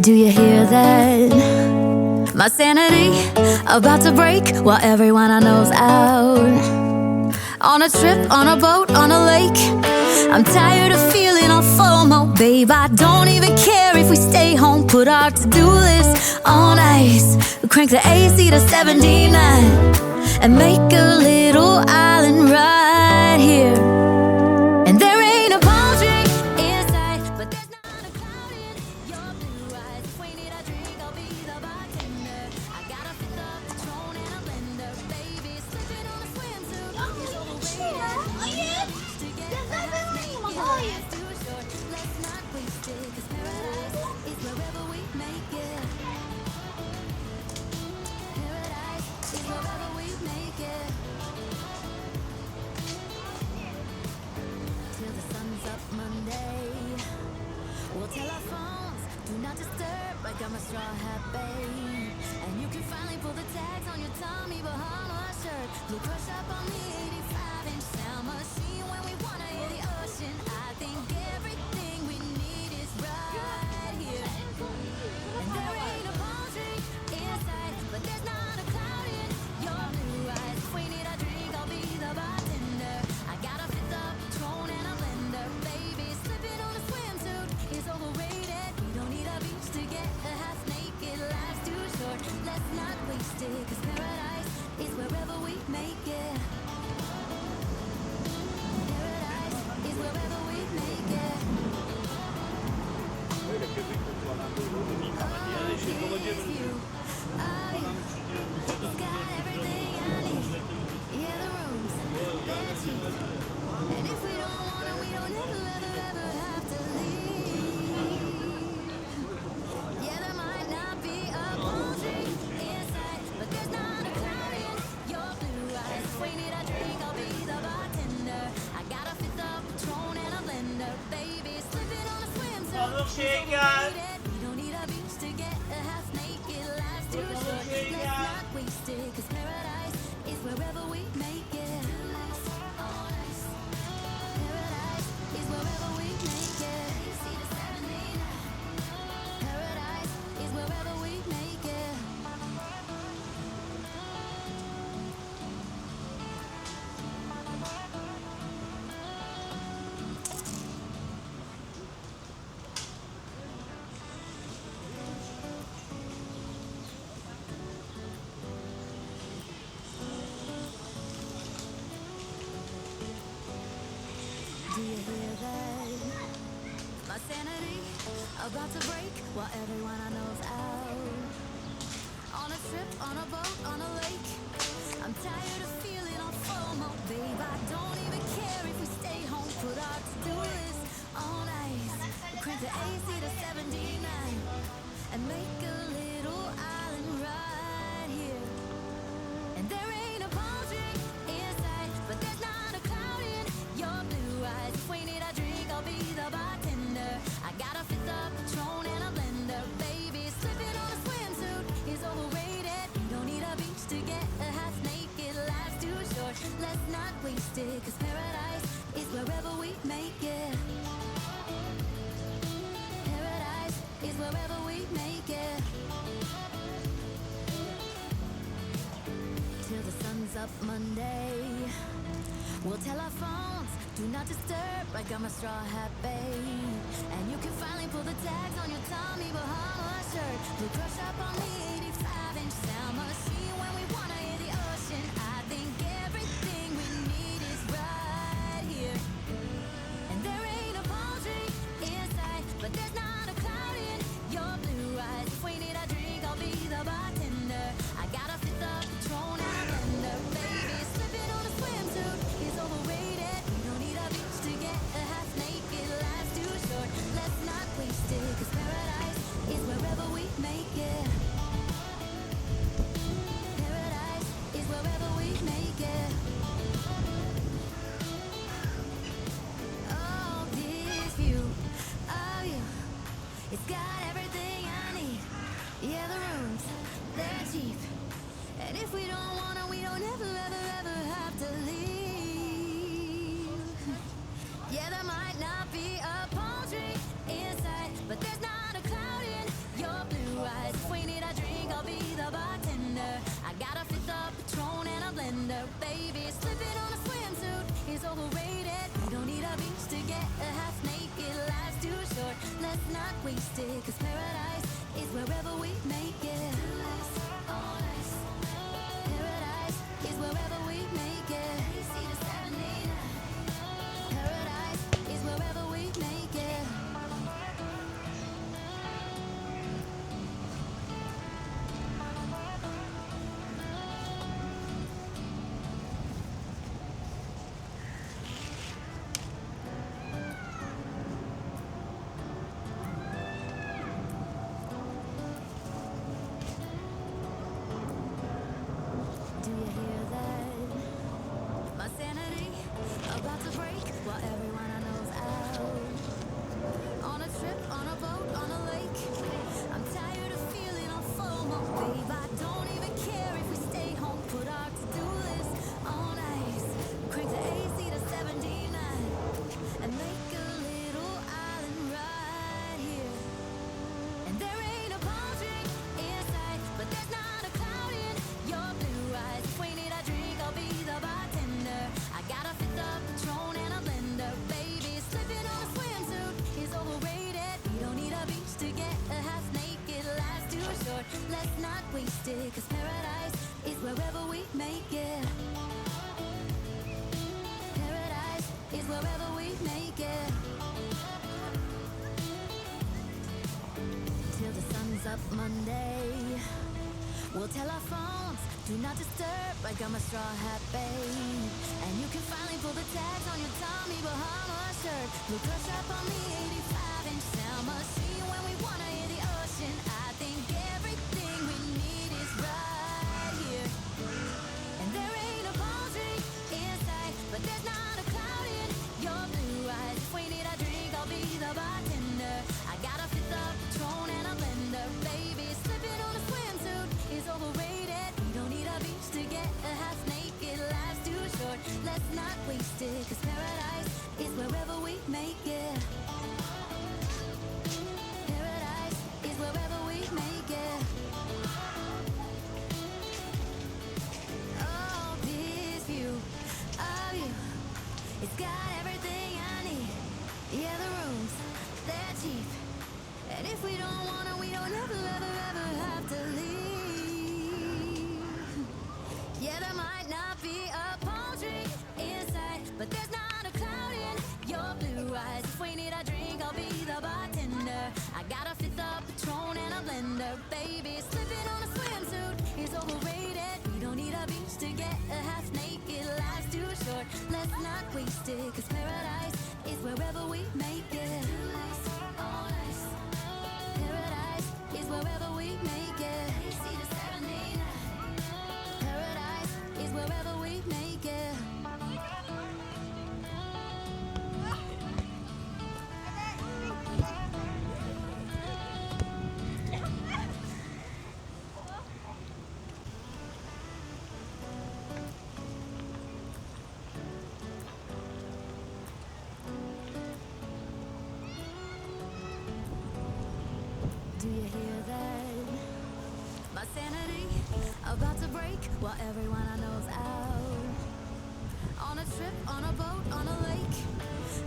Do you hear that? My sanity about to break while everyone I know's out. On a trip, on a boat, on a lake. I'm tired of feeling all FOMO, babe. I don't even care if we stay home. Put our to-do list on ice. Crank the AC to 79 and make a little island right here. And there ain't a palm tree in sight, but there's not a cloud in your blue eyes. If we need a drink, I'll be the bartender. I gotta fit the Patron in a blender, baby. Slipping on a swimsuit. It's overrated. To get Hayır. Too short. Let's not waste it, 'cause paradise is wherever we make it. Paradise is wherever we make it. Till the sun's up Monday. We'll tell our phones, do not disturb. I got my straw hat, babe. And you can finally pull the tags on your Tommy Bahama shirt. Blue crush up on the 85-inch sound machine when we wanna hear the ocean. I think everything we need is right here. And there ain't a palm tree in sight, but there's not a cloud in your blue eyes. If we need a drink, I'll be the bartender. I gotta fit the Patron in a blender, baby. Slipping on a swimsuit is overrated. We don't need a beach to get half naked. Life's too short. Let's not waste it, 'cause paradise is wherever we make it. Paradise is wherever we make it. Oh, it's you. Oh, you. It's got everything I need. Yeah, the rooms, they're cheap. And if we don't want it, we don't ever have to leave. Yeah, there might not be a palm tree inside, but there's not a cloud in your blue eyes. If we need a drink, I'll be the bartender. I gotta fit the Patron in a blender, baby. Slipping on a swimsuit. We don't need a beach to get half naked. Life's too short. Let's not waste it, 'cause paradise is wherever we make it. Paradise is wherever we make it. Paradise is wherever we make it. Do you hear that? My sanity about to break while everyone I know's out. On a trip, on a boat, on a lake. I'm tired of feeling all FOMO, babe. I don't even care if we stay home. Put our to-do list on ice. Crank the AC to 79 and make a little island right here. And there ain't a palm tree in sight, but there's not a cloud in your blue eyes. If we need a drink, I'll be the bartender. I gotta fit the Patron in a blender, baby. Slipping on a swimsuit is overrated. We don't need a beach to get half naked. Life's too short. Let's not waste it, 'cause paradise is wherever we make it. Paradise is wherever we make it. Till the sun's up Monday. We'll tell our phones, do not disturb. I got my straw hat, babe. And you can finally pull the tags on your Tommy Bahama shirt. Blue crush up on the 85-inch sound machine when we wanna hear the ocean. I think everything we need is right here. And there ain't a palm tree in sight, but there's not a cloud in your blue eyes. If we need a drink, I'll be the bartender. I gotta fit the Patron in a blender, baby. Slipping on a swimsuit is overrated. We don't need a beach to get half naked. Life's too short. Let's not waste it, 'cause paradise is wherever we make it. Paradise is wherever we make it. Oh, this view of you, it's got everything I need. Yeah, the rooms, they're cheap. And if we don't want it, we don't ever have to leave. Yeah, there might not be a palm tree inside, but there's not a cloud in your wasted, 'cause paradise is wherever we make it. Paradise is wherever we make it. Paradise is wherever we make it. Do you hear that? My sanity about to break while everyone I know's out. On a trip, on a boat, on a lake. I'm tired of feeling on FOMO, babe. I don't even care if we stay home. Put our to-do list on ice. Crank the AC to 79 and make a little island right here. And there ain't a palm tree in sight, but there's not a cloud in your blue eyes. If we need a drink, I'll be the bartender. I got a fifth of Patron and a blender, baby. Slipping on a swimsuit is overrated. We don't need a beach to get a half naked. Life's too short, let's not waste it, 'cause paradise is wherever we make it. Paradise is wherever we make it. Till the sun's up Monday, we'll tell our phones, do not disturb. I got my straw hat, babe. And you can finally pull the tags on your Tommy Bahama shirt. We'll crush up on the 85-inch sound machine when we wanna hear the ocean. I think everything we need is right here. And there ain't a palm tree in sight, but there's not a cloud in your blue eyes. If we need a drink, I'll be the bartender. I got a fifth of Patron and a blender, baby. Slipping on a swimsuit is overrated. We don't need a beach to get a half naked. Life's too short, let's not waste it, 'cause paradise is wherever we make it. Paradise is wherever we make it. Oh, this view of you, it's got everything I need. Yeah, the rooms, they're cheap. And if we don't wanna, we don't ever, ever, ever have to leave. Yeah, there might not be a palm tree inside, but there's not a cloud in your blue eyes. If we need a drink, I'll be the bartender. I got a fifth of Patron and a blender, baby. Slipping on a swimsuit is overrated. We don't need a beach to get a half naked. Life's too short, let's not waste it, 'cause paradise is wherever we make it. Paradise is wherever we make it. Paradise is wherever we make it. Do you hear that? My sanity about to break while everyone I know's out. On a trip, on a boat, on a lake.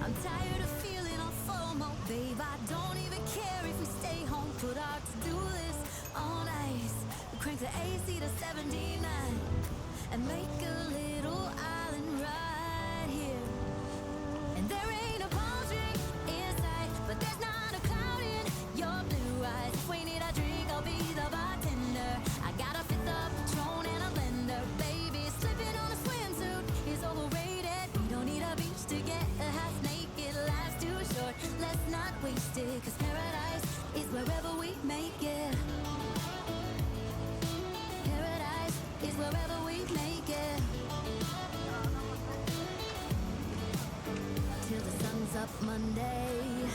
I'm tired of feeling on FOMO, babe. I don't even care if we stay home. Put our to-do list on ice. We crank the AC to 79 and make a little island right here. And there ain't a palm tree in sight, but there's not a cloud in your blue eyes. If we need a drink, I'll be the bartender. I got a fifth of Patron and a blender, baby. Slipping on a swimsuit is overrated. We don't need a beach to get a half naked. Life's too short, let's not waste it, 'cause paradise is wherever we make it. Paradise is wherever we make it. Till the sun's up Monday,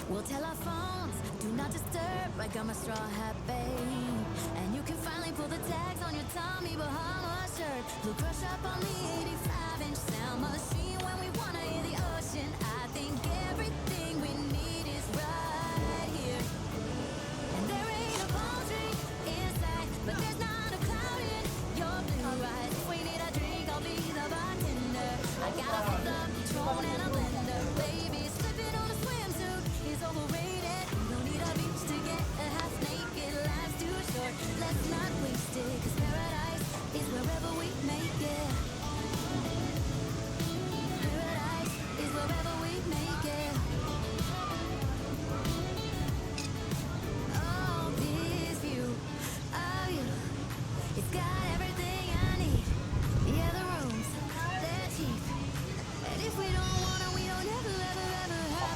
we'll tell our phones, do not disturb. I got my straw hat, babe. And you can finally pull the tags on your Tommy Bahama shirt. We'll crush up on the 85-inch sound machine when we wanna hear the ocean. I think everything we need is right here. And there ain't a palm tree in sight, but there's not a cloud in your blue eyes. If we need a drink, I'll be the bartender. I got a fifth of Patron and a blender, baby. Slipping on a swimsuit is overrated. We don't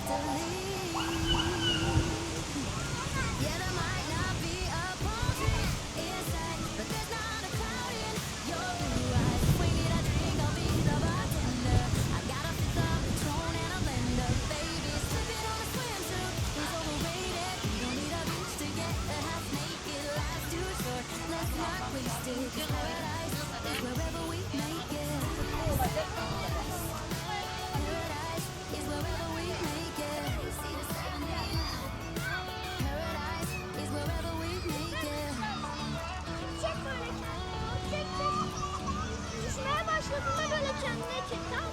to leave. Yeah, there might not be a palm tree inside, but there's not a cloud in your blue eyes. If we need a drink, I'll be the bartender. I got a fifth of Patron and a blender. Baby, slipping on a swimsuit is overrated. You don't need a beach to get half naked. Life's too short, let's not waste it. 'Cause paradise is wherever we make it. Paradise is wherever we make it. Paradise is wherever we make it. Çek böyle kendini. Çek çek. Düşmeye başladığında böyle kendine çek, tamam mı?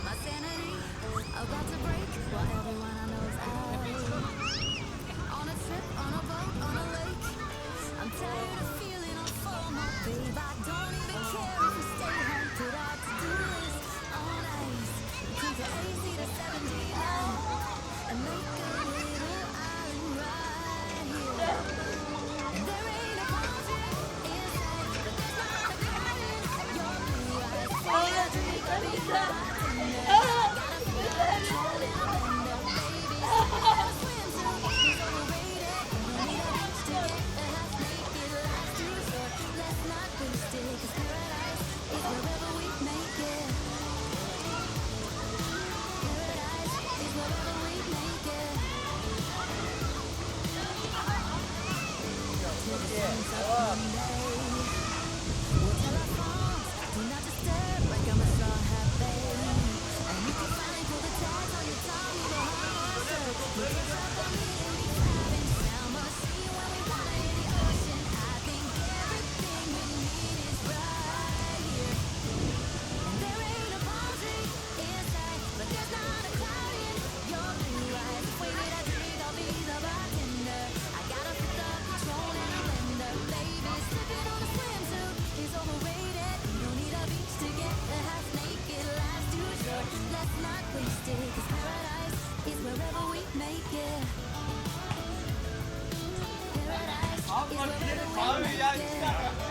My sanity about to break while everyone I know's out. On a trip, on a boat, on a lake. I'm tired of feeling on FOMO, babe. I don't even care if we stay home. Put our to-do list on ice. Keep the AC to 79 and make a little island right here. And there ain't a palm tree inside, but there's not a cloud in your blue eyes. Say a drink, I'll be the do not disturb like I'm a straw hat, babe. And you can find pull the tags on your tongue, you know how I serve. Look it up on me, 85 in Selma. See you when we wanna hit the ocean. I think everything we need is right here. And there ain't a palm tree inside, but there's not a cloud in your blue eyes. If we need a drink, I'll be the bartender. I got a fifth of Patron and a blender. Baby, slipping on a swimsuit is overrated. You don't need a beach to get half naked. Life's too short, let's not waste it. 'Cause paradise is wherever we make it. Paradise is wherever we make it.